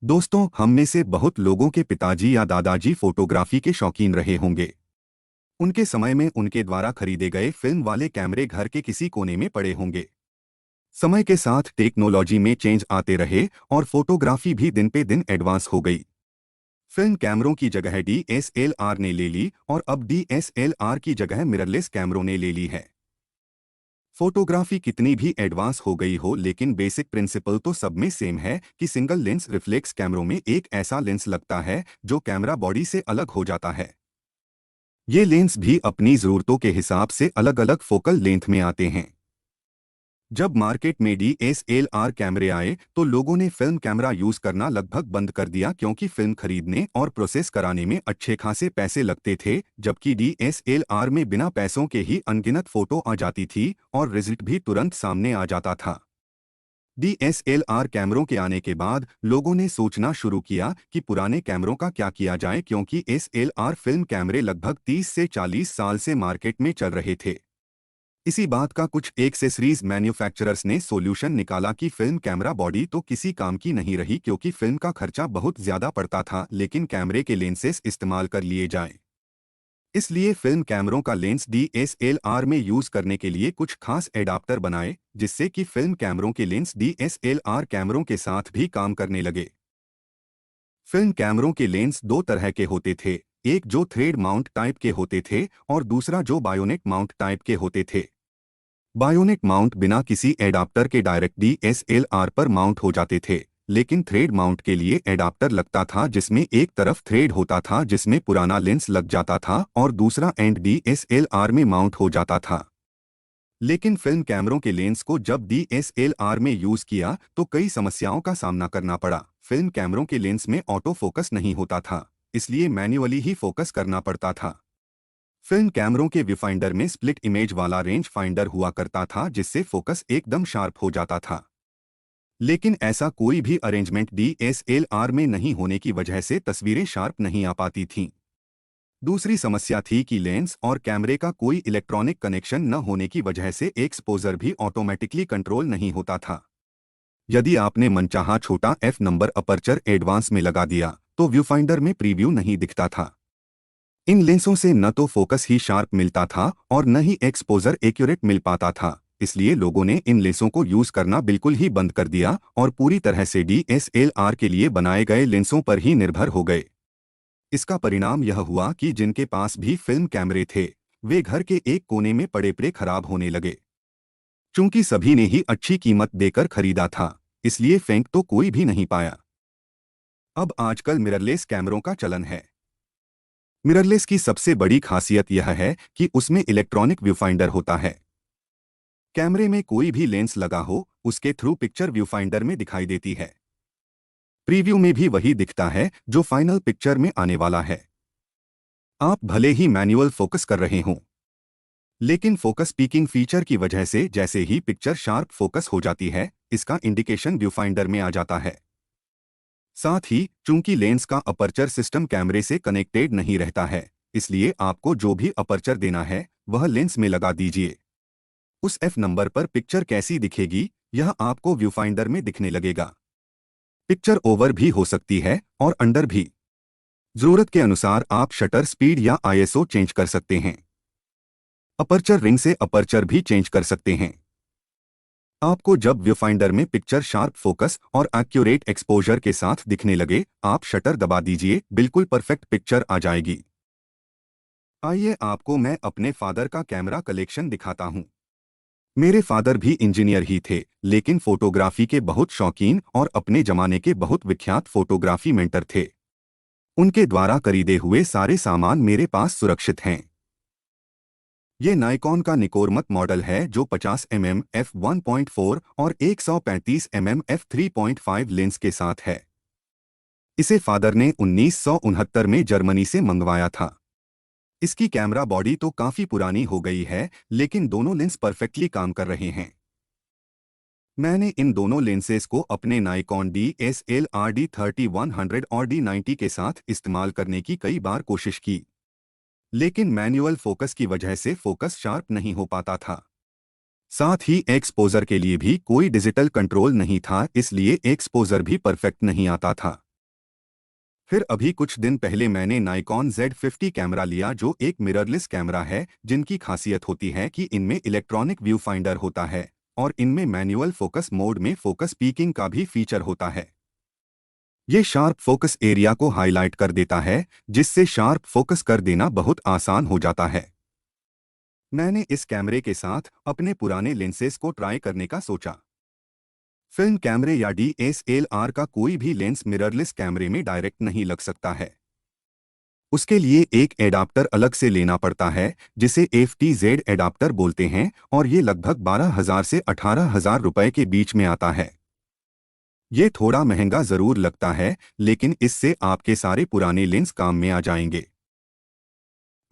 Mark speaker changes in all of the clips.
Speaker 1: दोस्तों, हम में से बहुत लोगों के पिताजी या दादाजी फोटोग्राफी के शौकीन रहे होंगे। उनके समय में उनके द्वारा खरीदे गए फिल्म वाले कैमरे घर के किसी कोने में पड़े होंगे। समय के साथ टेक्नोलॉजी में चेंज आते रहे और फोटोग्राफी भी दिन पे दिन एडवांस हो गई। फिल्म कैमरों की जगह डीएसएलआर ने ले ली और अब डीएसएलआर की जगह मिररलेस कैमरों ने ले ली है। फोटोग्राफी कितनी भी एडवांस हो गई हो, लेकिन बेसिक प्रिंसिपल तो सब में सेम है कि सिंगल लेंस रिफ्लेक्स कैमरों में एक ऐसा लेंस लगता है जो कैमरा बॉडी से अलग हो जाता है। ये लेंस भी अपनी ज़रूरतों के हिसाब से अलग अलग फोकल लेंथ में आते हैं। जब मार्केट में डीएसएलआर कैमरे आए तो लोगों ने फिल्म कैमरा यूज करना लगभग बंद कर दिया, क्योंकि फिल्म खरीदने और प्रोसेस कराने में अच्छे खासे पैसे लगते थे, जबकि डीएसएलआर में बिना पैसों के ही अनगिनत फोटो आ जाती थी और रिजल्ट भी तुरंत सामने आ जाता था। डीएसएलआर कैमरों के आने के बाद लोगों ने सोचना शुरू किया कि पुराने कैमरों का क्या किया जाए, क्योंकि एसएलआर फिल्म कैमरे लगभग 30 से 40 साल से मार्केट में चल रहे थे। इसी बात का कुछ एक्सेसरीज मैन्युफैक्चरर्स ने सॉल्यूशन निकाला कि फिल्म कैमरा बॉडी तो किसी काम की नहीं रही, क्योंकि फिल्म का खर्चा बहुत ज्यादा पड़ता था, लेकिन कैमरे के लेंसेस इस्तेमाल कर लिए जाएं। इसलिए फिल्म कैमरों का लेंस डीएसएलआर में यूज करने के लिए कुछ खास एडाप्टर बनाए, जिससे कि फिल्म कैमरों के लेंस डीएसएलआर कैमरों के साथ भी काम करने लगे। फिल्म कैमरों के लेंस दो तरह के होते थे, एक जो थ्रेड माउंट टाइप के होते थे और दूसरा जो बायोनेट माउंट टाइप के होते थे। बायोनेट माउंट बिना किसी एडाप्टर के डायरेक्ट डीएसएलआर पर माउंट हो जाते थे, लेकिन थ्रेड माउंट के लिए एडाप्टर लगता था, जिसमें एक तरफ थ्रेड होता था जिसमें पुराना लेंस लग जाता था और दूसरा एंड डीएसएलआर में माउंट हो जाता था। लेकिन फिल्म कैमरों के लेंस को जब डीएसएलआर में यूज किया तो कई समस्याओं का सामना करना पड़ा। फिल्म कैमरों के लेंस में ऑटो फोकस नहीं होता था, इसलिए मैन्युअली ही फोकस करना पड़ता था। फिल्म कैमरों के व्यूफाइंडर में स्प्लिट इमेज वाला रेंज फाइंडर हुआ करता था, जिससे फोकस एकदम शार्प हो जाता था। लेकिन ऐसा कोई भी अरेंजमेंट डीएसएलआर में नहीं होने की वजह से तस्वीरें शार्प नहीं आ पाती थीं। दूसरी समस्या थी कि लेंस और कैमरे का कोई इलेक्ट्रॉनिक कनेक्शन न होने की वजह से एक्सपोजर भी ऑटोमेटिकली कंट्रोल नहीं होता था। यदि आपने मनचाहा छोटा एफ नंबर अपर्चर एडवांस में लगा दिया तो व्यूफाइंडर में प्रीव्यू नहीं दिखता था। इन लेंसों से न तो फोकस ही शार्प मिलता था और न ही एक्सपोजर एक्यूरेट मिल पाता था, इसलिए लोगों ने इन लेंसों को यूज करना बिल्कुल ही बंद कर दिया और पूरी तरह से डीएसएलआर के लिए बनाए गए लेंसों पर ही निर्भर हो गए। इसका परिणाम यह हुआ कि जिनके पास भी फिल्म कैमरे थे, वे घर के एक कोने में पड़े पड़े खराब होने लगे। चूंकि सभी ने ही अच्छी कीमत देकर खरीदा था, इसलिए फेंक तो कोई भी नहीं पाया। अब आजकल मिररलेस कैमरों का चलन है। मिररलेस की सबसे बड़ी खासियत यह है कि उसमें इलेक्ट्रॉनिक व्यूफाइंडर होता है। कैमरे में कोई भी लेंस लगा हो, उसके थ्रू पिक्चर व्यूफाइंडर में दिखाई देती है। प्रीव्यू में भी वही दिखता है जो फाइनल पिक्चर में आने वाला है। आप भले ही मैनुअल फोकस कर रहे हों, लेकिन फोकस पीकिंग फीचर की वजह से जैसे ही पिक्चर शार्प फोकस हो जाती है, इसका इंडिकेशन व्यूफाइंडर में आ जाता है। साथ ही चूंकि लेंस का अपर्चर सिस्टम कैमरे से कनेक्टेड नहीं रहता है, इसलिए आपको जो भी अपर्चर देना है वह लेंस में लगा दीजिए। उस एफ नंबर पर पिक्चर कैसी दिखेगी, यह आपको व्यूफाइंडर में दिखने लगेगा। पिक्चर ओवर भी हो सकती है और अंडर भी। जरूरत के अनुसार आप शटर स्पीड या आईएसओ चेंज कर सकते हैं। अपर्चर रिंग से अपर्चर भी चेंज कर सकते हैं। आपको जब व्यूफाइंडर में पिक्चर शार्प फोकस और एक्यूरेट एक्सपोजर के साथ दिखने लगे, आप शटर दबा दीजिए, बिल्कुल परफेक्ट पिक्चर आ जाएगी। आइए आपको मैं अपने फादर का कैमरा कलेक्शन दिखाता हूं। मेरे फादर भी इंजीनियर ही थे, लेकिन फोटोग्राफी के बहुत शौकीन और अपने जमाने के बहुत विख्यात फोटोग्राफी मेंटर थे। उनके द्वारा खरीदे हुए सारे सामान मेरे पास सुरक्षित हैं। ये नाइकॉन का निकोरमत मॉडल है जो 50 mm f1.4 और 135 mm f3.5 लेंस के साथ है। इसे फादर ने 1969 में जर्मनी से मंगवाया था। इसकी कैमरा बॉडी तो काफी पुरानी हो गई है, लेकिन दोनों लेंस परफेक्टली काम कर रहे हैं। मैंने इन दोनों लेंसेज को अपने नाइकॉन DSLR D3100 और D90 के साथ इस्तेमाल करने की कई बार कोशिश की, लेकिन मैनुअल फोकस की वजह से फोकस शार्प नहीं हो पाता था। साथ ही एक्सपोजर के लिए भी कोई डिजिटल कंट्रोल नहीं था, इसलिए एक्सपोजर भी परफेक्ट नहीं आता था। फिर अभी कुछ दिन पहले मैंने नाइकॉन Z50 कैमरा लिया जो एक मिररलेस कैमरा है, जिनकी खासियत होती है कि इनमें इलेक्ट्रॉनिक व्यू फाइंडर होता है और इनमें मैनुअल फोकस मोड में फोकस पीकिंग का भी फीचर होता है। ये शार्प फोकस एरिया को हाईलाइट कर देता है, जिससे शार्प फोकस कर देना बहुत आसान हो जाता है। मैंने इस कैमरे के साथ अपने पुराने लेंसेज को ट्राई करने का सोचा। फिल्म कैमरे या DSLR का कोई भी लेंस मिररलेस कैमरे में डायरेक्ट नहीं लग सकता है। उसके लिए एक एडाप्टर अलग से लेना पड़ता है, जिसे FTZ एडाप्टर बोलते हैं, और ये लगभग 12,000 से 18,000 रुपए के बीच में आता है। ये थोड़ा महंगा जरूर लगता है, लेकिन इससे आपके सारे पुराने लेंस काम में आ जाएंगे।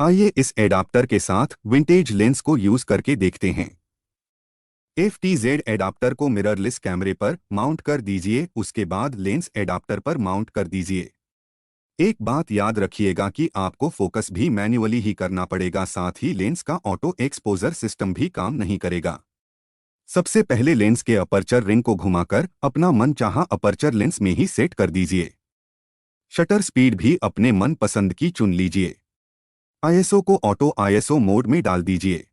Speaker 1: आइए इस एडाप्टर के साथ विंटेज लेंस को यूज करके देखते हैं। FTZ एडाप्टर को मिररलेस कैमरे पर माउंट कर दीजिए, उसके बाद लेंस एडाप्टर पर माउंट कर दीजिए। एक बात याद रखिएगा कि आपको फोकस भी मैन्युअली ही करना पड़ेगा, साथ ही लेंस का ऑटो एक्सपोजर सिस्टम भी काम नहीं करेगा। सबसे पहले लेंस के अपर्चर रिंग को घुमाकर अपना मनचाहा अपर्चर लेंस में ही सेट कर दीजिए। शटर स्पीड भी अपने मन पसंद की चुन लीजिए। ISO को ऑटो ISO मोड में डाल दीजिए।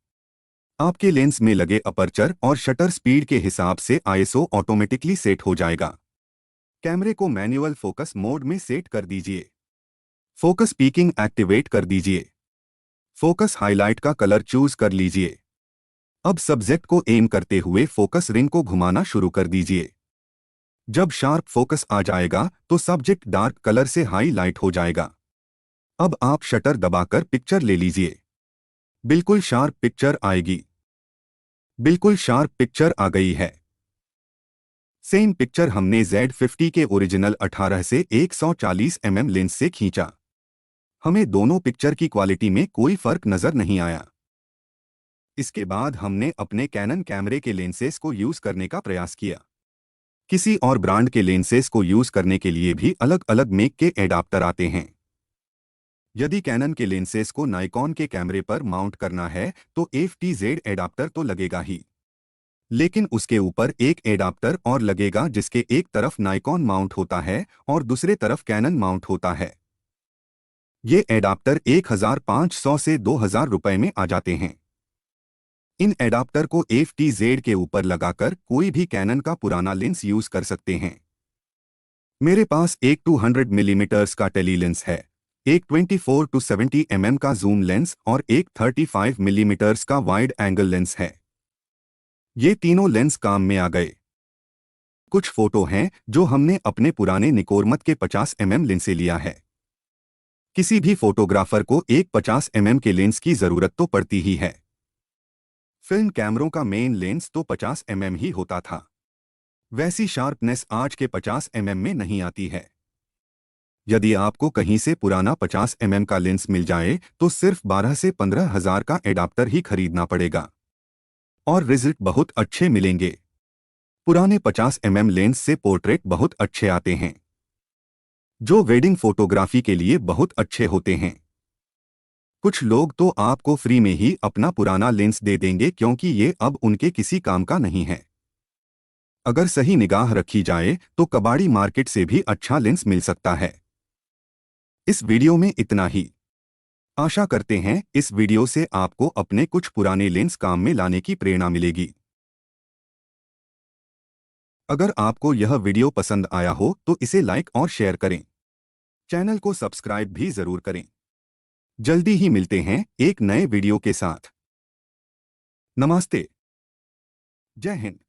Speaker 1: आपके लेंस में लगे अपर्चर और शटर स्पीड के हिसाब से ISO ऑटोमेटिकली सेट हो जाएगा। कैमरे को मैनुअल फोकस मोड में सेट कर दीजिए। फोकस पीकिंग एक्टिवेट कर दीजिए। फोकस हाईलाइट का कलर चूज कर लीजिए। अब सब्जेक्ट को एम करते हुए फोकस रिंग को घुमाना शुरू कर दीजिए। जब शार्प फोकस आ जाएगा तो सब्जेक्ट डार्क कलर से हाईलाइट हो जाएगा। अब आप शटर दबाकर पिक्चर ले लीजिए। बिल्कुल शार्प पिक्चर आएगी। बिल्कुल शार्प पिक्चर आ गई है। सेम पिक्चर हमने Z50 के ओरिजिनल 18 से 140 mm लेंस से खींचा। हमें दोनों पिक्चर की क्वालिटी में कोई फर्क नजर नहीं आया। इसके बाद हमने अपने कैनन कैमरे के लेंसेज को यूज करने का प्रयास किया। किसी और ब्रांड के लेंसेज को यूज करने के लिए भी अलग अलग मेक के एडाप्टर आते हैं। यदि कैनन के लेंसेज को नाइकॉन के कैमरे पर माउंट करना है तो FTZ एडाप्टर तो लगेगा ही, लेकिन उसके ऊपर एक एडाप्टर और लगेगा जिसके एक तरफ नाइकॉन माउंट होता है और दूसरे तरफ कैनन माउंट होता है। ये एडाप्टर 1,500 से 2,000 रुपए में आ जाते हैं। इन एडाप्टर को FTZ के ऊपर लगाकर कोई भी कैनन का पुराना लेंस यूज कर सकते हैं। मेरे पास एक 200 मिलीमीटर्स का टेली लेंस है, एक 24 to 70 mm का जूम लेंस और एक 35 मिलीमीटर्स का वाइड एंगल लेंस है। ये तीनों लेंस काम में आ गए। कुछ फोटो हैं जो हमने अपने पुराने निकोरमत के 50 mm लेंस से लिया है। किसी भी फोटोग्राफर को एक 50 mm के लेंस की जरूरत तो पड़ती ही है। फिल्म कैमरों का मेन लेंस तो 50 mm ही होता था। वैसी शार्पनेस आज के 50 mm में नहीं आती है। यदि आपको कहीं से पुराना 50 mm का लेंस मिल जाए तो सिर्फ 12 से 15,000 का एडाप्टर ही खरीदना पड़ेगा और रिजल्ट बहुत अच्छे मिलेंगे। पुराने 50 mm लेंस से पोर्ट्रेट बहुत अच्छे आते हैं, जो वेडिंग फोटोग्राफी के लिए बहुत अच्छे होते हैं। कुछ लोग तो आपको फ्री में ही अपना पुराना लेंस दे देंगे क्योंकि ये अब उनके किसी काम का नहीं है। अगर सही निगाह रखी जाए तो कबाड़ी मार्केट से भी अच्छा लेंस मिल सकता है। इस वीडियो में इतना ही। आशा करते हैं इस वीडियो से आपको अपने कुछ पुराने लेंस काम में लाने की प्रेरणा मिलेगी। अगर आपको यह वीडियो पसंद आया हो तो इसे लाइक और शेयर करें। चैनल को सब्सक्राइब भी जरूर करें। जल्दी ही मिलते हैं एक नए वीडियो के साथ। नमस्ते। जय हिंद।